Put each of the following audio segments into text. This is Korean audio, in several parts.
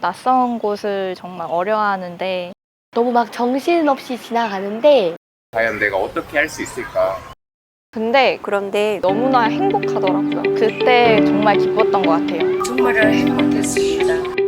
낯선 곳을 정말 어려워하는데 너무 막 정신없이 지나가는데 과연 내가 어떻게 할 수 있을까? 그런데 너무나 행복하더라고요. 그때 정말 기뻤던 것 같아요. 정말 행복했습니다.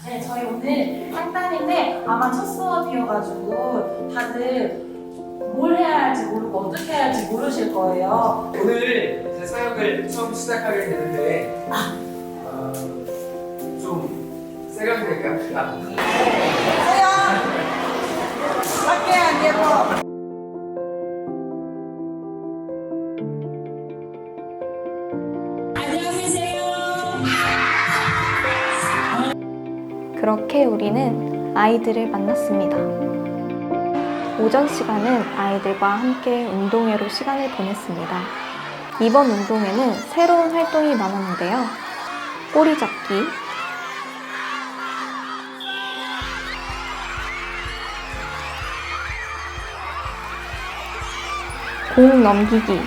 네, 저희 오늘 상담인데 아마 첫 수업이어가지고 다들 뭘 해야 할지 모르고 어떻게 해야 할지 모르실 거예요. 오늘 이제 사역을 처음 시작하게 되는데 좀 세련되게 그렇게 우리는 아이들을 만났습니다. 오전 시간은 아이들과 함께 운동회로 시간을 보냈습니다. 이번 운동회는 새로운 활동이 많았는데요. 꼬리 잡기, 공 넘기기,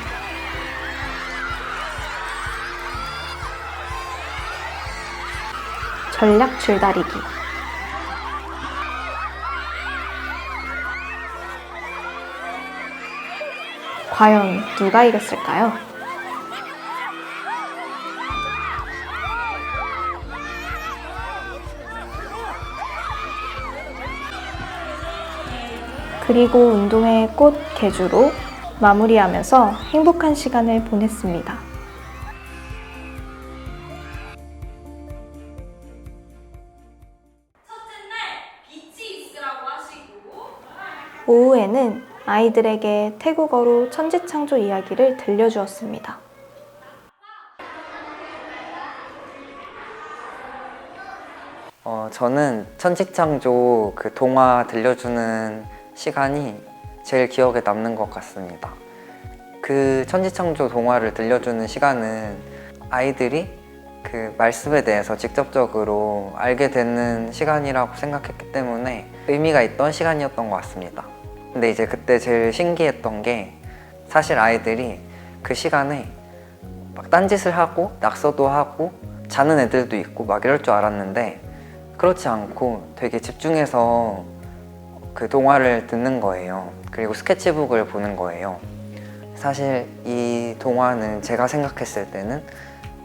전략 줄다리기. 과연 누가 이겼을까요? 그리고 운동회 꽃 개주로 마무리하면서 행복한 시간을 보냈습니다. 오후에는 아이들에게 태국어로 천지창조 이야기를 들려주었습니다. 저는 천지창조 그 동화 들려주는 시간이 제일 기억에 남는 것 같습니다. 그 천지창조 동화를 들려주는 시간은 아이들이 그 말씀에 대해서 직접적으로 알게 되는 시간이라고 생각했기 때문에 의미가 있던 시간이었던 것 같습니다. 근데 이제 그때 제일 신기했던 게 사실 아이들이 그 시간에 막 딴짓을 하고 낙서도 하고 자는 애들도 있고 막 이럴 줄 알았는데 그렇지 않고 되게 집중해서 그 동화를 듣는 거예요. 그리고 스케치북을 보는 거예요. 사실 이 동화는 제가 생각했을 때는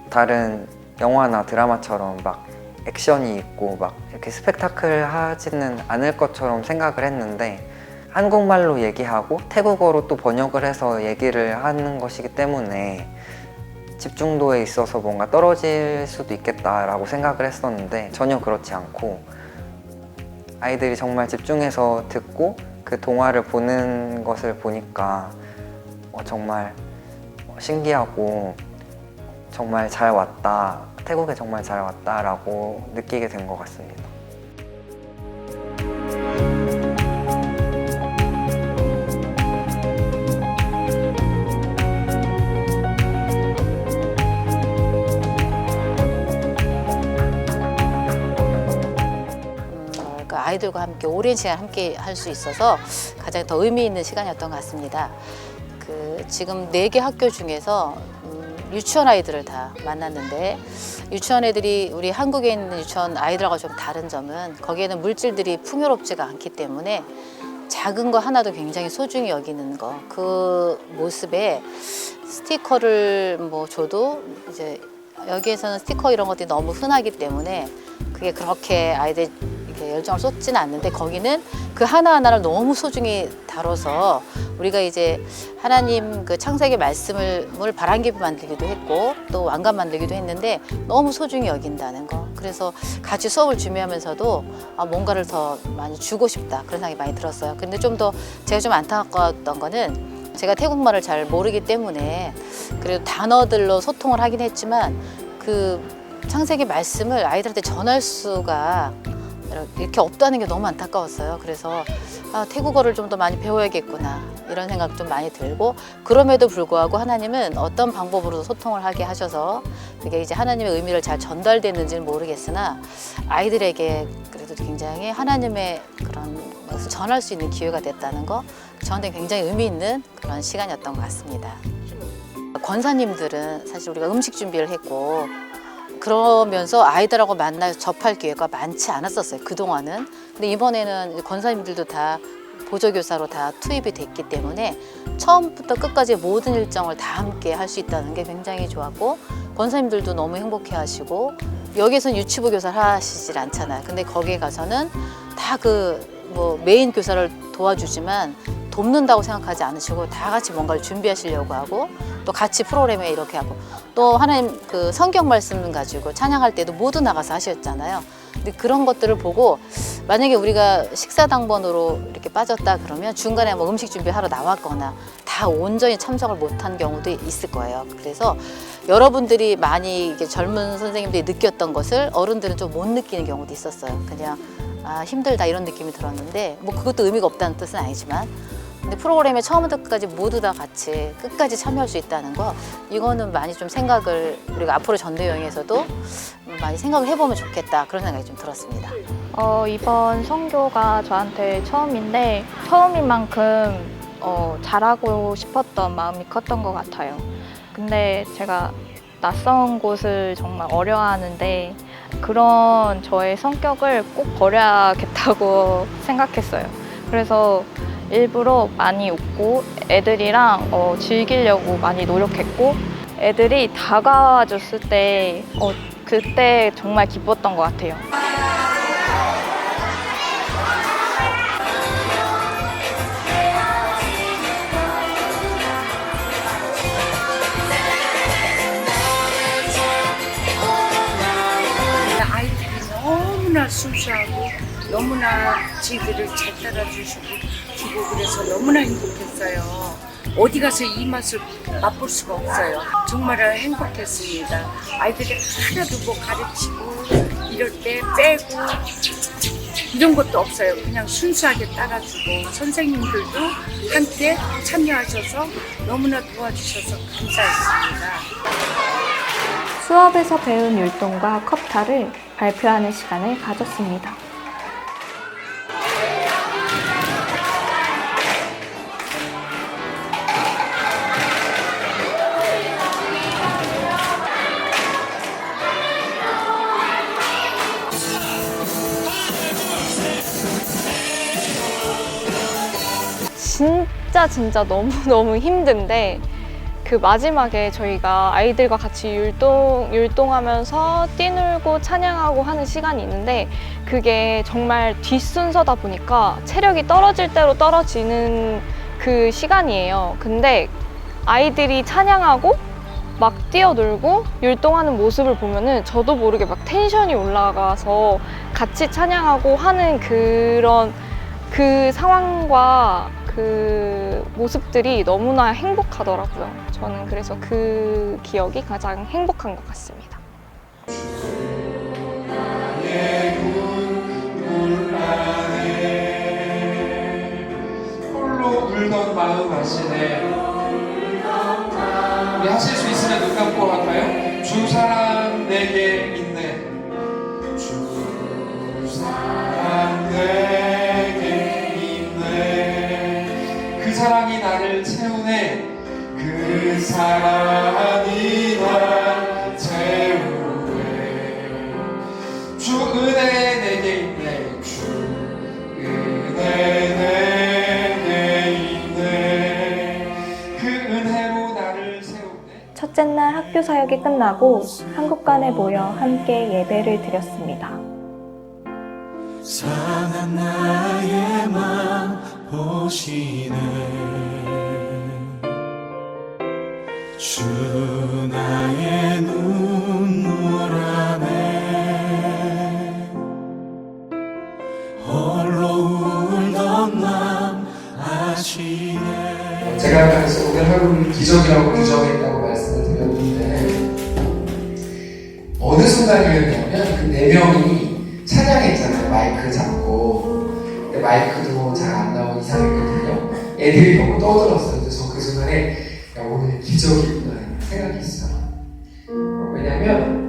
다른 영화나 드라마처럼 막 액션이 있고 막 이렇게 스펙타클하지는 않을 것처럼 생각을 했는데 한국말로 얘기하고 태국어로 또 번역을 해서 얘기를 하는 것이기 때문에 집중도에 있어서 뭔가 떨어질 수도 있겠다라고 생각을 했었는데 전혀 그렇지 않고 아이들이 정말 집중해서 듣고 그 동화를 보는 것을 보니까 정말 신기하고 정말 잘 왔다, 태국에 정말 잘 왔다라고 느끼게 된 것 같습니다. 아이들과 함께 오랜 시간 함께 할 수 있어서 가장 더 의미 있는 시간이었던 것 같습니다. 지금 4개 학교 중에서 유치원 아이들을 다 만났는데 유치원 애들이 우리 한국에 있는 유치원 아이들하고 좀 다른 점은 거기에는 물질들이 풍요롭지가 않기 때문에 작은 거 하나도 굉장히 소중히 여기는 거, 그 모습에 스티커를 뭐 줘도 이제 여기에서는 스티커 이런 것들이 너무 흔하기 때문에 그게 그렇게 아이들 이렇게 열정을 쏟지는 않는데 거기는 그 하나하나를 너무 소중히 다뤄서 우리가 이제 하나님 그 창세기 말씀을 바람기부 만들기도 했고 또 왕관 만들기도 했는데 너무 소중히 여긴다는 거. 그래서 같이 수업을 준비하면서도 뭔가를 더 많이 주고 싶다 그런 생각이 많이 들었어요. 근데 좀 더 제가 좀 안타까웠던 거는 제가 태국말을 잘 모르기 때문에 그래도 단어들로 소통을 하긴 했지만 그 창세기 말씀을 아이들한테 전할 수가 이렇게 없다는 게 너무 안타까웠어요. 그래서 태국어를 좀 더 많이 배워야겠구나 이런 생각 좀 많이 들고 그럼에도 불구하고 하나님은 어떤 방법으로 소통을 하게 하셔서 그게 이제 하나님의 의미를 잘 전달됐는지는 모르겠으나 아이들에게 그래도 굉장히 하나님의 그런 것을 전할 수 있는 기회가 됐다는 거 저한테 굉장히 의미 있는 그런 시간이었던 것 같습니다. 권사님들은 사실 우리가 음식 준비를 했고 그러면서 아이들하고 만나 접할 기회가 많지 않았었어요. 그동안은. 근데 이번에는 권사님들도 다 보조교사로 다 투입이 됐기 때문에 처음부터 끝까지 모든 일정을 다 함께 할 수 있다는 게 굉장히 좋았고 권사님들도 너무 행복해 하시고 여기서는 유치부 교사를 하시질 않잖아요. 근데 거기에 가서는 다 뭐 메인 교사를 도와주지만 돕는다고 생각하지 않으시고 다 같이 뭔가를 준비하시려고 하고 또 같이 프로그램에 이렇게 하고 또 하나님 그 성경 말씀 가지고 찬양할 때도 모두 나가서 하셨잖아요. 근데 그런 것들을 보고 만약에 우리가 식사당번으로 이렇게 빠졌다 그러면 중간에 뭐 음식 준비하러 나왔거나 다 온전히 참석을 못한 경우도 있을 거예요. 그래서 여러분들이 많이 이게 젊은 선생님들이 느꼈던 것을 어른들은 좀 못 느끼는 경우도 있었어요. 그냥 힘들다 이런 느낌이 들었는데 뭐 그것도 의미가 없다는 뜻은 아니지만 근데 프로그램에 처음부터 끝까지 모두 다 같이 끝까지 참여할 수 있다는 거 이거는 많이 좀 생각을 우리가 앞으로 전도 여행에서도 많이 생각을 해보면 좋겠다 그런 생각이 좀 들었습니다. 이번 선교가 저한테 처음인데 처음인 만큼 잘하고 싶었던 마음이 컸던 것 같아요. 근데 제가 낯선 곳을 정말 어려워하는데 그런 저의 성격을 꼭 버려야겠다고 생각했어요. 그래서 일부러 많이 웃고 애들이랑 즐기려고 많이 노력했고 애들이 다가와 줬을 때 그때 정말 기뻤던 것 같아요. 아이들이 너무나 순수하고 너무나 지들을 잘 따라주시고 그래서 너무나 행복했어요. 어디 가서 이 맛을 맛볼 수가 없어요. 정말 행복했습니다. 아이들이 하나도 뭐 가르치고 이럴 때 빼고 이런 것도 없어요. 그냥 순수하게 따라주고 선생님들도 함께 참여하셔서 너무나 도와주셔서 감사했습니다. 수업에서 배운 율동과 컵타를 발표하는 시간을 가졌습니다. 진짜 너무 힘든데 그 마지막에 저희가 아이들과 같이 율동하면서 뛰놀고 찬양하고 하는 시간이 있는데 그게 정말 뒷순서다 보니까 체력이 떨어질 대로 떨어지는 그 시간이에요. 근데 아이들이 찬양하고 막 뛰어놀고 율동하는 모습을 보면은 저도 모르게 막 텐션이 올라가서 같이 찬양하고 하는 그 상황과 그 모습들이 너무나 행복하더라고요. 저는 그래서 그 기억이 가장 행복한 것 같습니다. 홀로 울던 마음 하시네. 우리 하실 수 있으면 눈 감고 할까요? 주 사랑 내게 있네. 주 사랑 내게 있네. 그 사랑이 나를 채우네. 그 사랑이 학교 사역이 끝나고 한국관에 모여 함께 예배를 드렸습니다. 상한 나의 맘 보시네 주 나의 눈물 안에 홀로 울던 맘 아시네. 제가 그래서 오늘 하루를 기적이라고 규정했다고 말씀을 드렸는데 어느 순간이었냐면 그 4명이 찬양했잖아요. 마이크 잡고. 근데 마이크도 잘 안 나오고 이상했거든요. 애들이 너무 떠들었어요. 그래서 그 순간에 야, 오늘 기적이구나 생각이 있어요. 왜냐면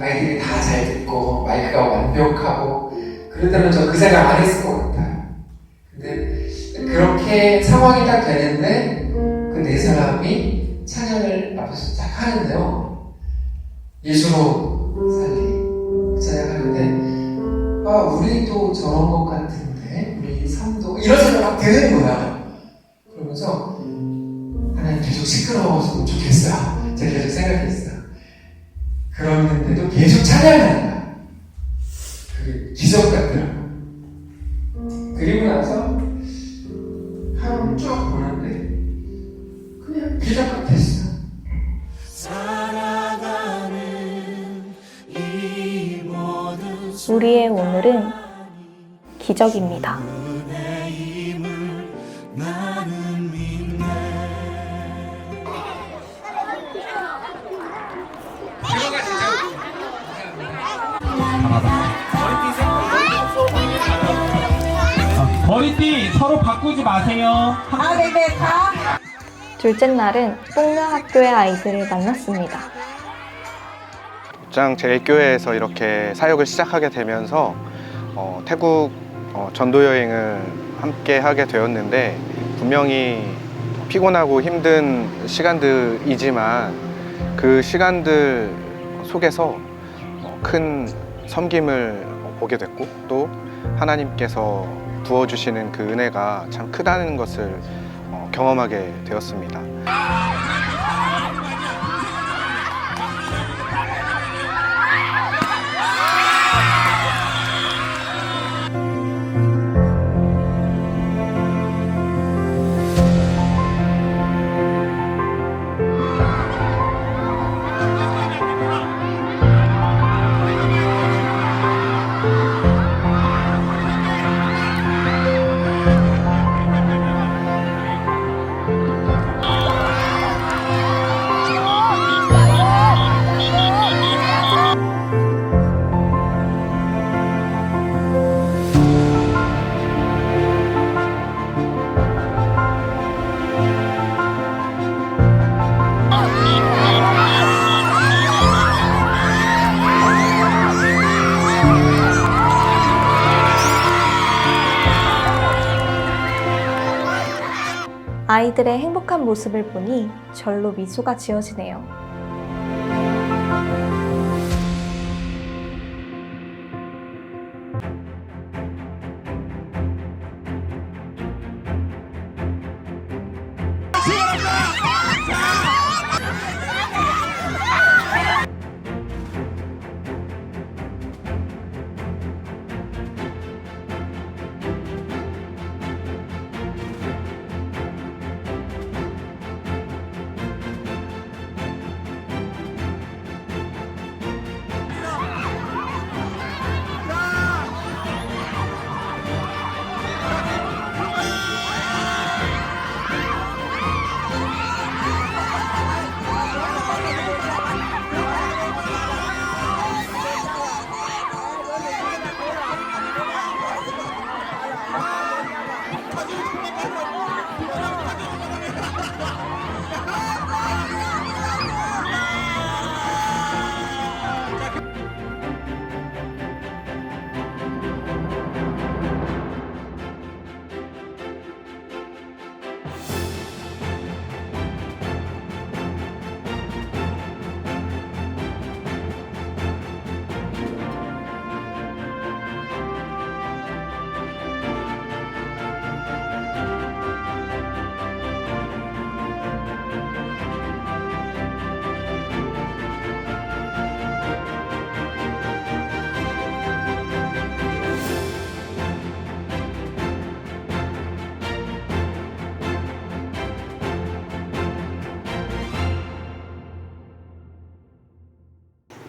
아이들이 다 잘 듣고 마이크가 완벽하고 그런다면 저 그 생각 안 했을 것 같아요. 근데 그렇게 상황이 딱 되는데 그 4사람이 찬양을 앞에서 딱 하는데요. 예수로 살리 찬양하는데 아 우리도 저런 것 같은데 우리 삶도 이런 생각 막 드는 거야. 그러면서 하나님 계속 시끄러웠으면 좋겠어. 제가 계속 생각했어요. 그랬는데도 계속 찬양하는 거야. 그게 기적 같더라고. 그리고 나서 하루를 쭉 보는데 그냥 기적 같았어. 우리의 오늘은 기적입니다. 머리띠 서로 바꾸지 마세요. 둘째 날은 뽕녀학교의 아이들을 만났습니다. 곧장 제1교회에서 이렇게 사역을 시작하게 되면서 태국 전도 여행을 함께 하게 되었는데 분명히 피곤하고 힘든 시간들이지만 그 시간들 속에서 큰 섬김을 보게 됐고 또 하나님께서 부어주시는 그 은혜가 참 크다는 것을 경험하게 되었습니다. 아이들의 행복한 모습을 보니 절로 미소가 지어지네요.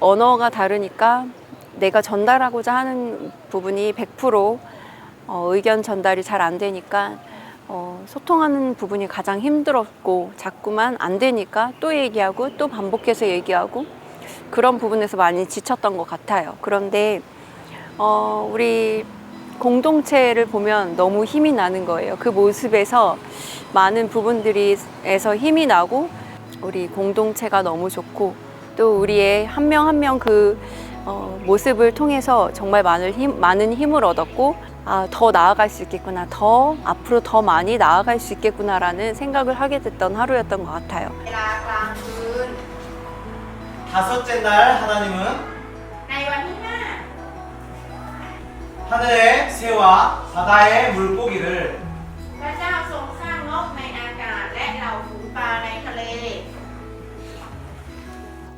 언어가 다르니까 내가 전달하고자 하는 부분이 100% 의견 전달이 잘 안 되니까 소통하는 부분이 가장 힘들었고, 자꾸만 안 되니까 또 얘기하고 또 반복해서 얘기하고 그런 부분에서 많이 지쳤던 것 같아요. 그런데 우리 공동체를 보면 너무 힘이 나는 거예요. 그 모습에서 많은 부분들에서 힘이 나고 우리 공동체가 너무 좋고, 또 우리의 한 명 한 명 그 모습을 통해서 정말 많은 힘을 얻었고, 더 나아갈 수 있겠구나, 더 앞으로 더 많이 나아갈 수 있겠구나라는 생각을 하게 됐던 하루였던 것 같아요. 다섯째 날 하나님은 하늘의 새와 바다의 물고기를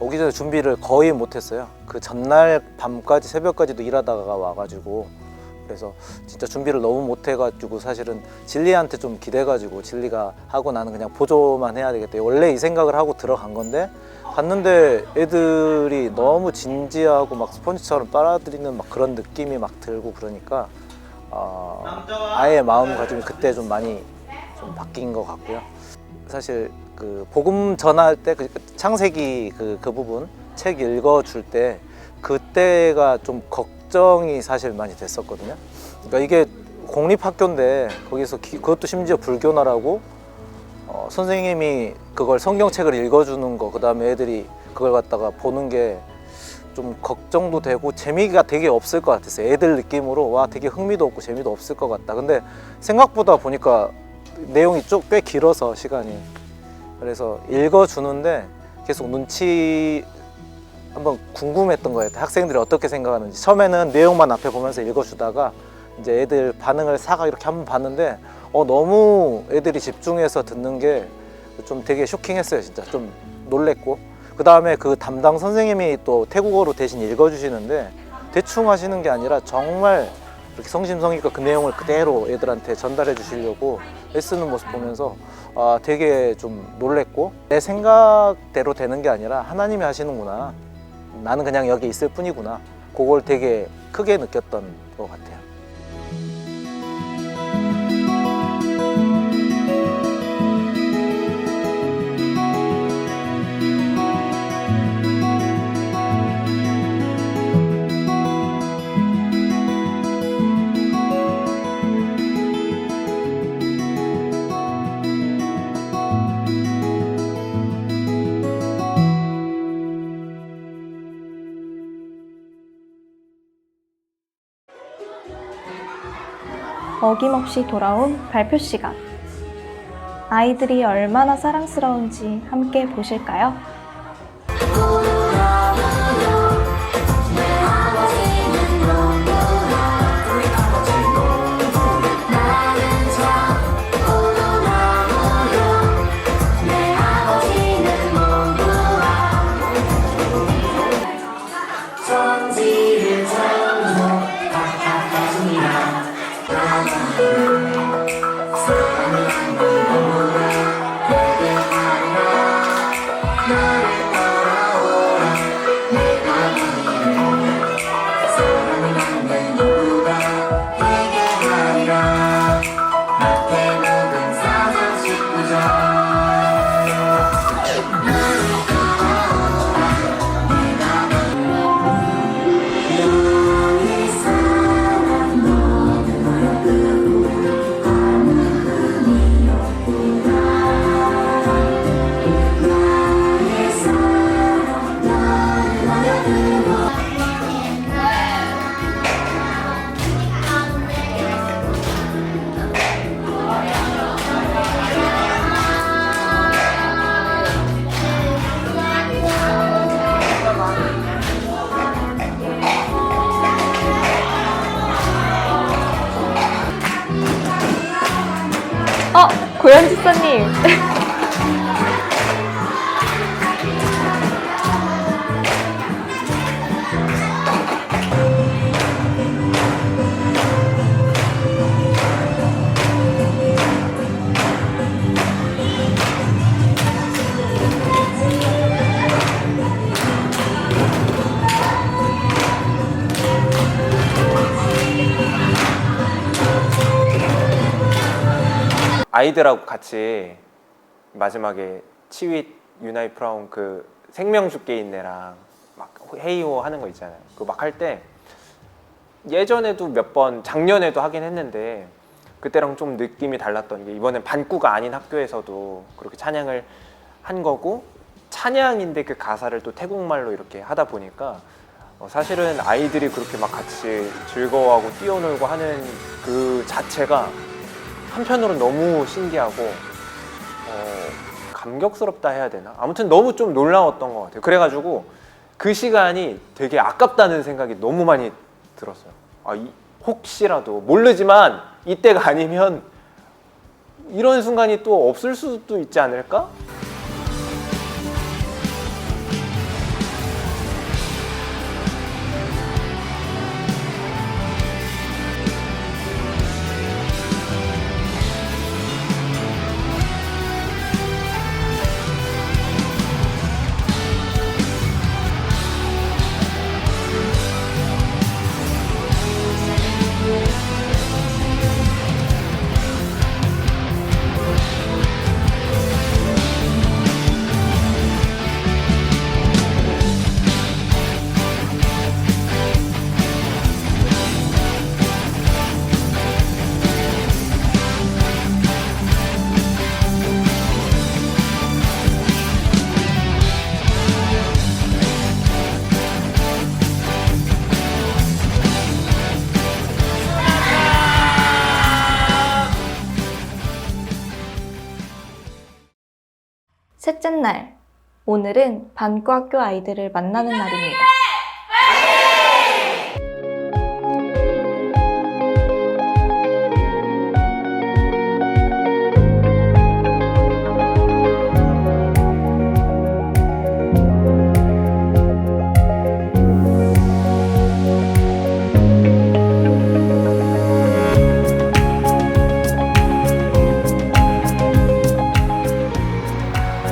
오기 전에 준비를 거의 못했어요. 그 전날 밤까지 새벽까지도 일하다가 와가지고, 그래서 진짜 준비를 너무 못해가지고 사실은 진리한테 좀 기대가지고 진리가 하고 나는 그냥 보조만 해야 되겠다, 원래 이 생각을 하고 들어간 건데, 갔는데 애들이 너무 진지하고 막 스펀지처럼 빨아들이는 막 그런 느낌이 막 들고 그러니까 아예 마음가짐이 그때 좀 많이 좀 바뀐 것 같고요. 사실 그 복음 전할 때 그 창세기 그 부분 책 읽어줄 때 그때가 좀 걱정이 사실 많이 됐었거든요. 그러니까 이게 공립학교인데 거기서 그것도 심지어 불교나라고 선생님이 그걸 성경책을 읽어주는 거, 그 다음에 애들이 그걸 갖다가 보는 게 좀 걱정도 되고 재미가 되게 없을 것 같았어요. 애들 느낌으로 와 되게 흥미도 없고 재미도 없을 것 같다. 근데 생각보다 보니까 내용이 꽤 길어서 시간이, 그래서 읽어주는데 계속 눈치 한번 궁금했던 거예요. 학생들이 어떻게 생각하는지. 처음에는 내용만 앞에 보면서 읽어주다가 이제 애들 반응을 사각 이렇게 한번 봤는데 너무 애들이 집중해서 듣는 게 좀 되게 쇼킹했어요. 진짜 좀 놀랬고, 그 다음에 그 담당 선생님이 또 태국어로 대신 읽어주시는데 대충 하시는 게 아니라 정말 이렇게 성심성의껏 그 내용을 그대로 애들한테 전달해 주시려고 애쓰는 모습 보면서 되게 좀 놀랬고, 내 생각대로 되는 게 아니라 하나님이 하시는구나, 나는 그냥 여기 있을 뿐이구나, 그걸 되게 크게 느꼈던 것 같아요. 어김없이 돌아온 발표 시간. 아이들이 얼마나 사랑스러운지 함께 보실까요? 고현 집사님. 아이들하고 같이 마지막에 치윗 유나이 프라운 그 생명 줄게 있네랑 막 헤이호 하는 거 있잖아요. 그거 막 할 때 예전에도 몇 번 작년에도 하긴 했는데 그때랑 좀 느낌이 달랐던 게 이번엔 반구가 아닌 학교에서도 그렇게 찬양을 한 거고 찬양인데 그 가사를 또 태국말로 이렇게 하다 보니까 사실은 아이들이 그렇게 막 같이 즐거워하고 뛰어놀고 하는 그 자체가 한편으로는 너무 신기하고 감격스럽다 해야 되나? 아무튼 너무 좀 놀라웠던 것 같아요. 그래가지고 그 시간이 되게 아깝다는 생각이 너무 많이 들었어요. 혹시라도 모르지만 이때가 아니면 이런 순간이 또 없을 수도 있지 않을까? 셋째 날, 오늘은 반구학교 아이들을 만나는 날입니다.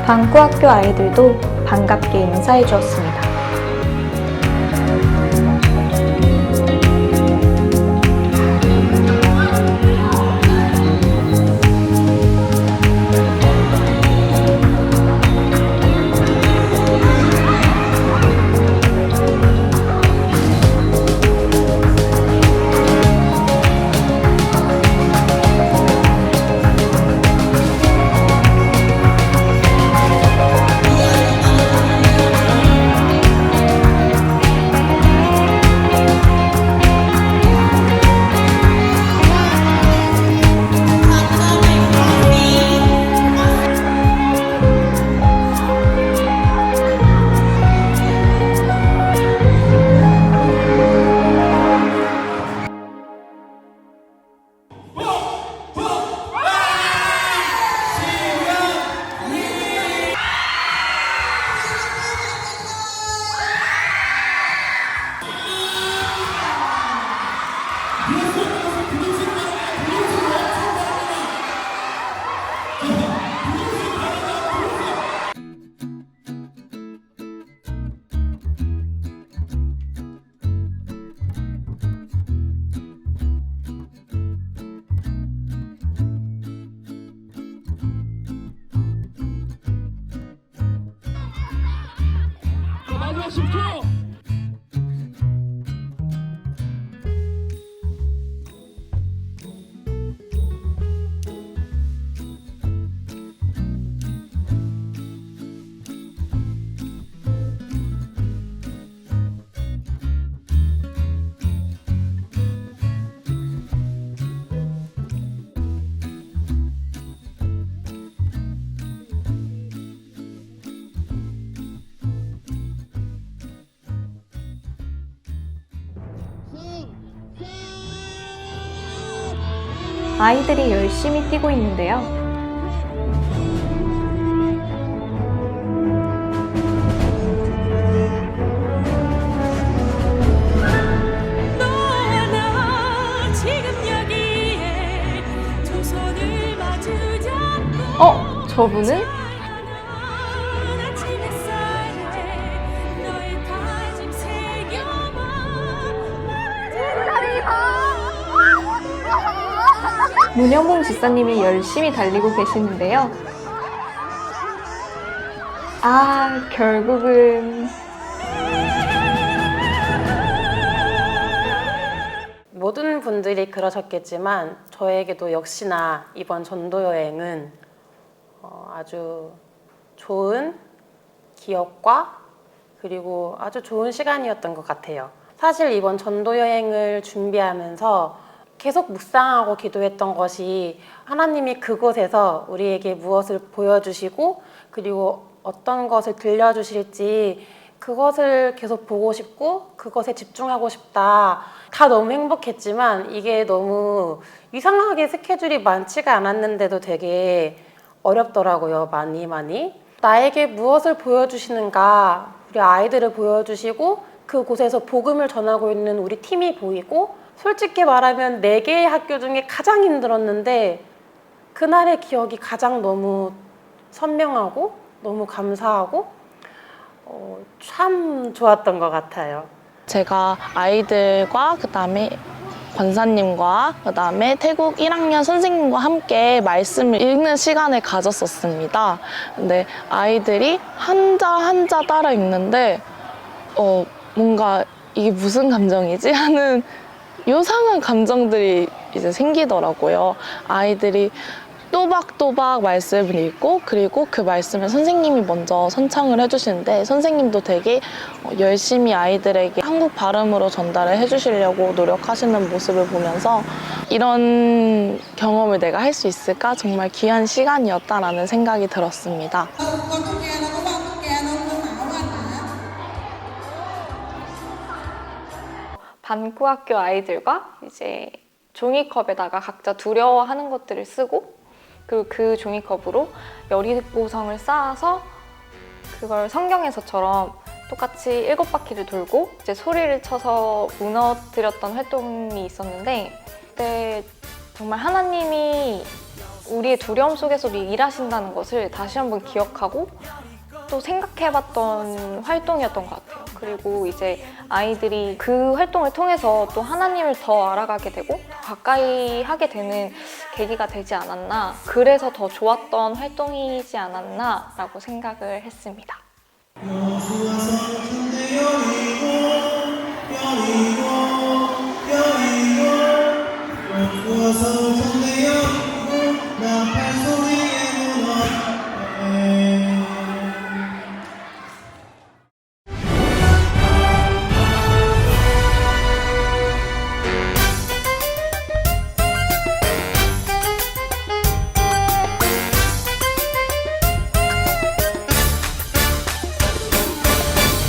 반구학교 아이들도 반갑게 인사해 주었습니다. 아이들이 열심히 뛰고 있는데요. 저분은? 문영봉 집사님이 열심히 달리고 계시는데요. 결국은 모든 분들이 그러셨겠지만 저에게도 역시나 이번 전도 여행은 아주 좋은 기억과 그리고 아주 좋은 시간이었던 것 같아요. 사실 이번 전도 여행을 준비하면서 계속 묵상하고 기도했던 것이 하나님이 그곳에서 우리에게 무엇을 보여주시고 그리고 어떤 것을 들려주실지 그것을 계속 보고 싶고 그것에 집중하고 싶다. 다 너무 행복했지만 이게 너무 이상하게 스케줄이 많지가 않았는데도 되게 어렵더라고요. 많이. 나에게 무엇을 보여주시는가, 우리 아이들을 보여주시고 그곳에서 복음을 전하고 있는 우리 팀이 보이고, 솔직히 말하면 4개의 학교 중에 가장 힘들었는데 그날의 기억이 가장 너무 선명하고 너무 감사하고 참 좋았던 것 같아요. 제가 아이들과 그다음에 권사님과 그다음에 태국 1학년 선생님과 함께 말씀을 읽는 시간을 가졌었습니다. 근데 아이들이 한자 한자 따라 읽는데 뭔가 이게 무슨 감정이지? 하는 요상한 감정들이 이제 생기더라고요. 아이들이 또박또박 말씀을 읽고 그리고 그 말씀을 선생님이 먼저 선창을 해주시는데 선생님도 되게 열심히 아이들에게 한국 발음으로 전달을 해주시려고 노력하시는 모습을 보면서 이런 경험을 내가 할 수 있을까? 정말 귀한 시간이었다라는 생각이 들었습니다. 반쿠학교 아이들과 이제 종이컵에다가 각자 두려워하는 것들을 쓰고 그리고 그 종이컵으로 여리고성을 쌓아서 그걸 성경에서처럼 똑같이 7바퀴를 돌고 이제 소리를 쳐서 무너뜨렸던 활동이 있었는데 그때 정말 하나님이 우리의 두려움 속에서도 일하신다는 것을 다시 한번 기억하고 또 생각해봤던 활동이었던 것 같아요. 그리고 이제 아이들이 그 활동을 통해서 또 하나님을 더 알아가게 되고 더 가까이 하게 되는 계기가 되지 않았나, 그래서 더 좋았던 활동이지 않았나 라고 생각을 했습니다.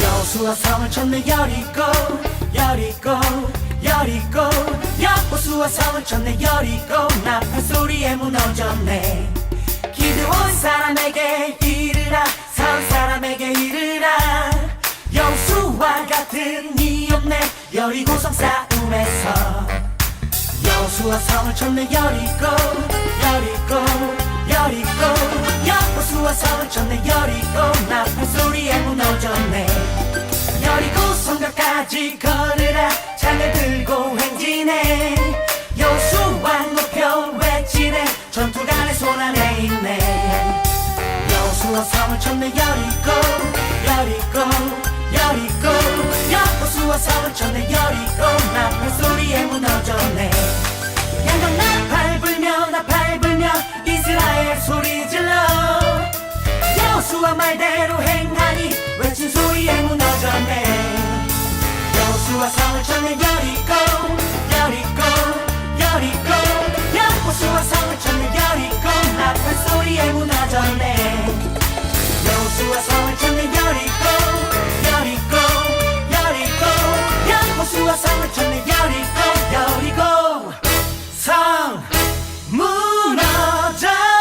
여호수아 성을 쳤네 여리고 여호수아 성을 쳤네 여리고 나팔 소리에 무너졌네. 기드온 사람에게 이르라 산 사람에게 이르라 여호수아 같은 이 없네 여리고성 싸움에서. 여호수아 성을 쳤네 여리고 여호수아 성을 쳤네 여리고 나팔 소리에 무너졌네. 여리고 성곽까지 걸으라 창을 들고 행진해 여호수아 높여 외치네 전투가 내 손 안에 있네. 여호수아 성을 쳤네 여리고 여호수아 성을 쳤네 여리고 나팔 소리에 무너졌네. 양각 나팔 불며 이스라엘 소리 질러 여호수아 말대로 행하니 외친 소리에 무너졌네. 여호수아 성을 쳤네 여리고 여호수아 성을 쳤네 여리고 나팔 소리에 무너졌네. 여호수아 성을 쳤네 여리고 여호수아 성을 쳤네 여리고 성 무너졌네.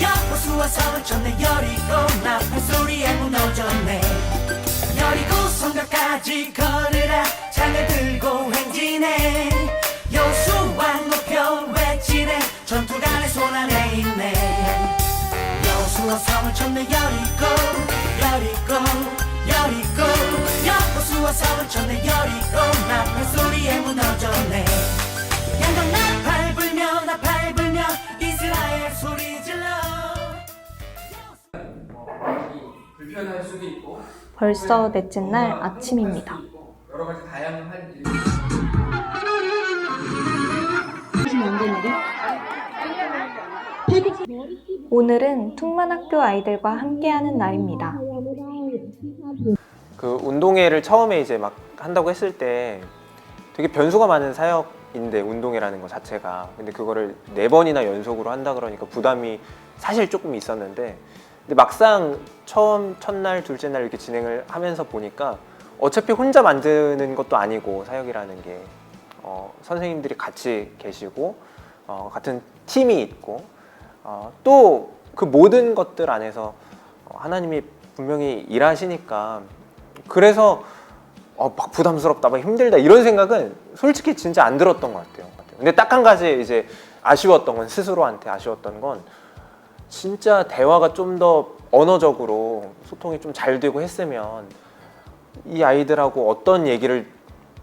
여호수아 성을 쳤네 여리고 나팔 소리에 무너졌네. 여리고 성곽까지 걸으라 지네 여수와 높여 외치네 전투간의 손안에 있네 여수와 성을 쳤네 여리고 여수와 성을 쳤네 여리고 나팔 소리에 무너졌네 양강 나팔 불며 이스라엘 소리 질러 불편할 수도 있고 벌써 넷째 날 아침입니다. 여러 가지 다양한 일이 오늘은 퉁만학교 아이들과 함께하는 날입니다. 그 운동회를 처음에 이제 막 한다고 했을 때 되게 변수가 많은 사역인데 운동회라는 거 자체가 근데 그거를 4번이나 연속으로 한다 그러니까 부담이 사실 조금 있었는데 근데 막상 첫날, 둘째 날 이렇게 진행을 하면서 보니까 어차피 혼자 만드는 것도 아니고 사역이라는 게 선생님들이 같이 계시고 같은 팀이 있고 또 그 모든 것들 안에서 하나님이 분명히 일하시니까 그래서 막 부담스럽다, 막 힘들다 이런 생각은 솔직히 진짜 안 들었던 것 같아요. 근데 딱 한 가지 이제 아쉬웠던 건 스스로한테 아쉬웠던 건 진짜 대화가 좀 더 언어적으로 소통이 좀 잘 되고 했으면 이 아이들하고 어떤 얘기를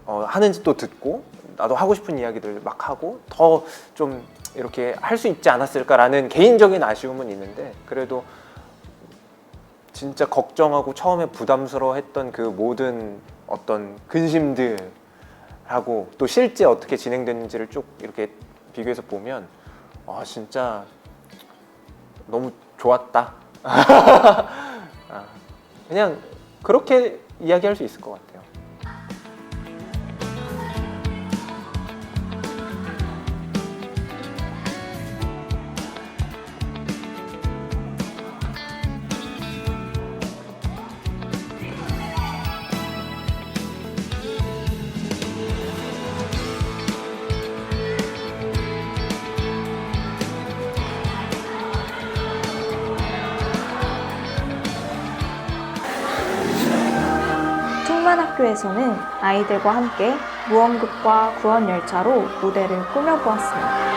하는지 또 듣고 나도 하고 싶은 이야기들 막 하고 더 좀 이렇게 할 수 있지 않았을까라는 개인적인 아쉬움은 있는데 그래도 진짜 걱정하고 처음에 부담스러워했던 그 모든 어떤 근심들하고 또 실제 어떻게 진행됐는지를 쭉 이렇게 비교해서 보면 진짜 너무 좋았다. 그냥 그렇게 이야기할 수 있을 것 같아요. 퉁만학교에서는 아이들과 함께 무언극과 구원열차로 무대를 꾸며보았습니다.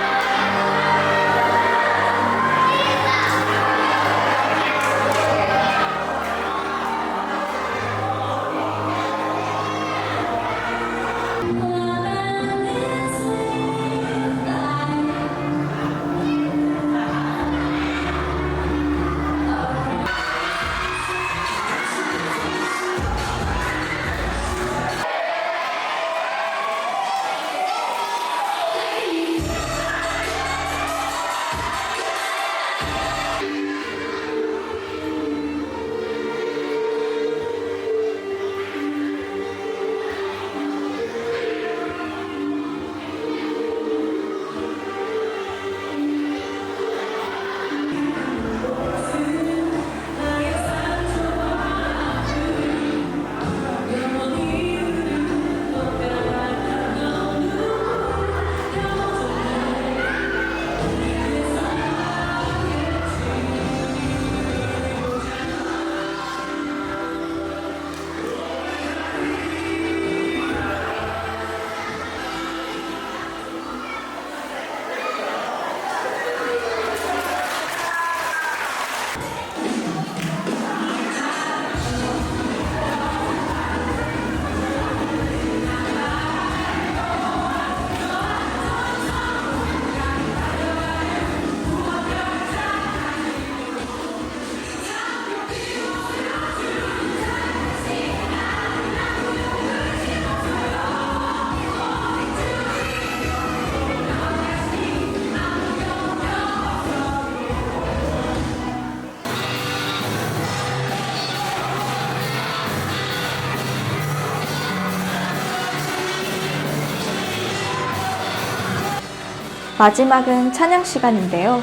마지막은 찬양 시간인데요.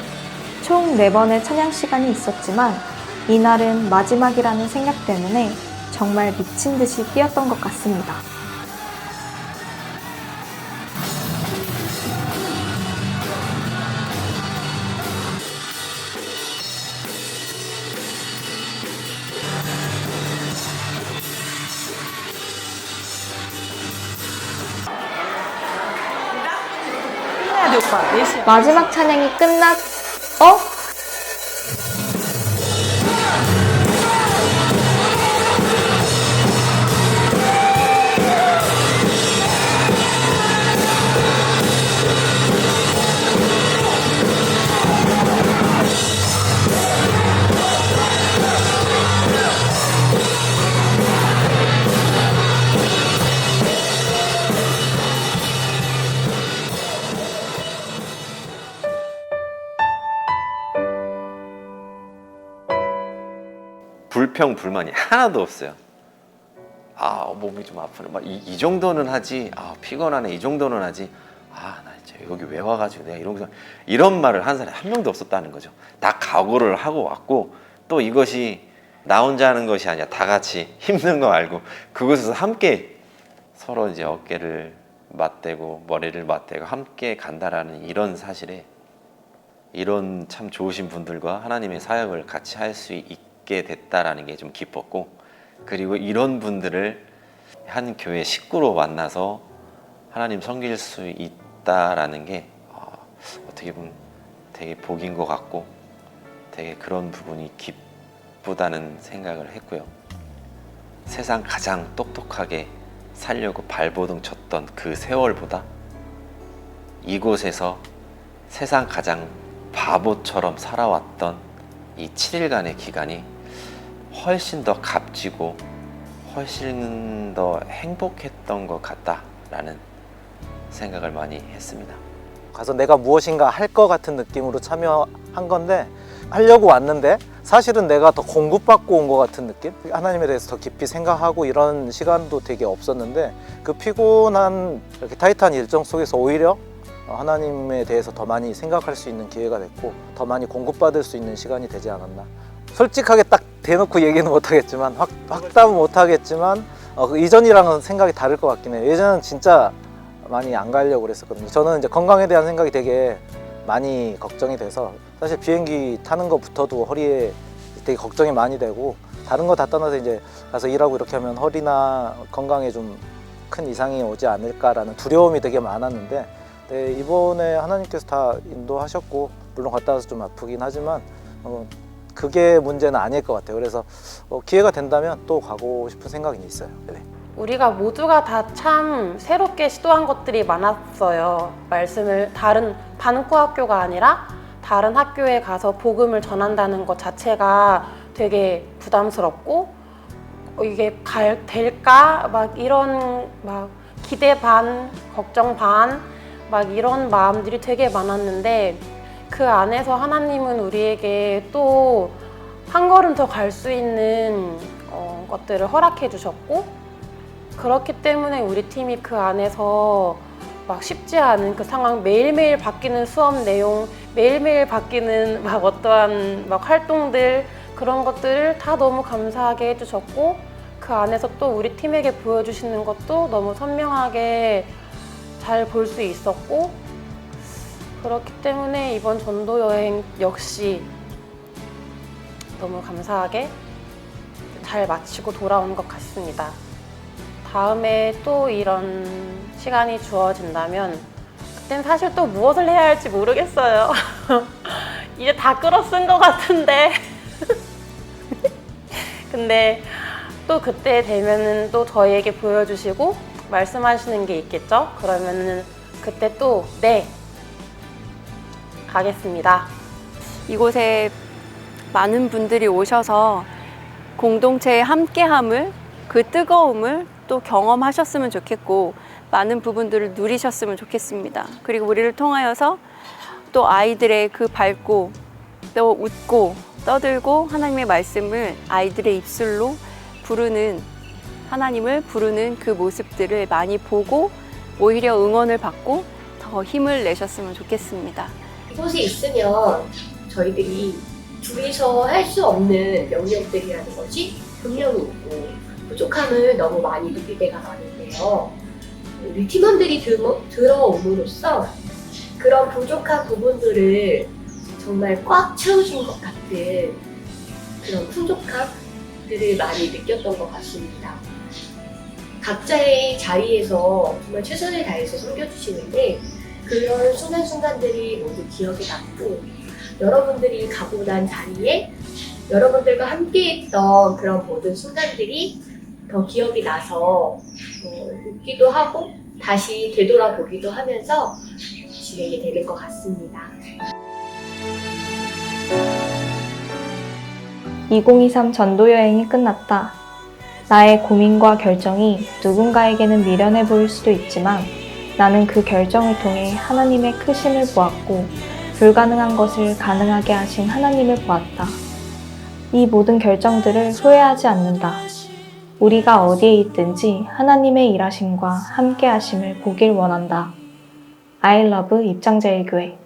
총 4번의 찬양 시간이 있었지만 이날은 마지막이라는 생각 때문에 정말 미친 듯이 뛰었던 것 같습니다. 마지막 찬양이 불평 불만이 하나도 없어요. 아 몸이 좀 아프네. 막 이 정도는 하지. 아 피곤하네. 이 정도는 하지. 아 나 이제 여기 왜 와가지고 내가 이런 말을 한 사람이 한 명도 없었다는 거죠. 다 각오를 하고 왔고 또 이것이 나 혼자 하는 것이 아니라 다 같이 힘든 거 알고 그곳에서 함께 서로 이제 어깨를 맞대고 머리를 맞대고 함께 간다라는 이런 사실에 이런 참 좋으신 분들과 하나님의 사역을 같이 할 수 있게 됐다라는 게 좀 기뻤고 그리고 이런 분들을 한 교회 식구로 만나서 하나님 섬길 수 있다라는 게 어떻게 보면 되게 복인 것 같고 되게 그런 부분이 기쁘다는 생각을 했고요. 세상 가장 똑똑하게 살려고 발버둥 쳤던 그 세월보다 이곳에서 세상 가장 바보처럼 살아왔던 이 7일간의 기간이 훨씬 더 값지고 훨씬 더 행복했던 것 같다라는 생각을 많이 했습니다. 가서 내가 무엇인가 할 것 같은 느낌으로 참여한 건데 하려고 왔는데 사실은 내가 더 공급받고 온 것 같은 느낌? 하나님에 대해서 더 깊이 생각하고 이런 시간도 되게 없었는데 그 피곤한 이렇게 타이트한 일정 속에서 오히려 하나님에 대해서 더 많이 생각할 수 있는 기회가 됐고 더 많이 공급받을 수 있는 시간이 되지 않았나. 솔직하게 딱 대놓고 얘기는 못하겠지만 확답은 못하겠지만 그 이전이랑은 생각이 다를 것 같긴 해요. 예전엔 진짜 많이 안 가려고 그랬었거든요. 저는 이제 건강에 대한 생각이 되게 많이 걱정이 돼서 사실 비행기 타는 것부터도 허리에 되게 걱정이 많이 되고 다른 거 다 떠나서 이제 가서 일하고 이렇게 하면 허리나 건강에 좀 큰 이상이 오지 않을까라는 두려움이 되게 많았는데 네, 이번에 하나님께서 다 인도하셨고 물론 갔다 와서 좀 아프긴 하지만 그게 문제는 아닐 것 같아요. 그래서 기회가 된다면 또 가고 싶은 생각이 있어요. 네. 우리가 모두가 다 참 새롭게 시도한 것들이 많았어요. 말씀을 다른 반쿠학교가 아니라 다른 학교에 가서 복음을 전한다는 것 자체가 되게 부담스럽고 이게 될까? 막 이런 막 기대 반, 걱정 반 막 이런 마음들이 되게 많았는데 그 안에서 하나님은 우리에게 또 한 걸음 더 갈 수 있는 것들을 허락해 주셨고 그렇기 때문에 우리 팀이 그 안에서 막 쉽지 않은 그 상황 매일매일 바뀌는 수업 내용 매일매일 바뀌는 막 어떠한 막 활동들 그런 것들을 다 너무 감사하게 해주셨고 그 안에서 또 우리 팀에게 보여주시는 것도 너무 선명하게 잘 볼 수 있었고 그렇기 때문에 이번 전도 여행 역시 너무 감사하게 잘 마치고 돌아온 것 같습니다. 다음에 또 이런 시간이 주어진다면 그땐 사실 또 무엇을 해야 할지 모르겠어요. 이제 다 끌어쓴 것 같은데 근데 또 그때 되면은 또 저희에게 보여주시고 말씀하시는 게 있겠죠? 그러면은 그때 또 네 가겠습니다. 이곳에 많은 분들이 오셔서 공동체의 함께함을 그 뜨거움을 또 경험하셨으면 좋겠고 많은 부분들을 누리셨으면 좋겠습니다. 그리고 우리를 통하여서 또 아이들의 그 밝고 또 웃고 떠들고 하나님의 말씀을 아이들의 입술로 부르는 하나님을 부르는 그 모습들을 많이 보고 오히려 응원을 받고 더 힘을 내셨으면 좋겠습니다. 이곳에 있으면 저희들이 둘이서 할 수 없는 영역들이라는 것이 분명히 있고 부족함을 너무 많이 느낄 때가 많은데요. 우리 팀원들이 들어옴으로써 그런 부족한 부분들을 정말 꽉 채우신 것 같은 그런 풍족함들을 많이 느꼈던 것 같습니다. 각자의 자리에서 정말 최선을 다해서 섬겨주시는데 그런 순간순간들이 모두 기억에 남고 여러분들이 가고 난 자리에 여러분들과 함께했던 그런 모든 순간들이 더 기억이 나서 웃기도 하고 다시 되돌아보기도 하면서 지내게 되는 것 같습니다. 2023 전도여행이 끝났다. 나의 고민과 결정이 누군가에게는 미련해 보일 수도 있지만 나는 그 결정을 통해 하나님의 크심을 보았고 불가능한 것을 가능하게 하신 하나님을 보았다. 이 모든 결정들을 후회하지 않는다. 우리가 어디에 있든지 하나님의 일하심과 함께 하심을 보길 원한다. I love 입장자의 교회.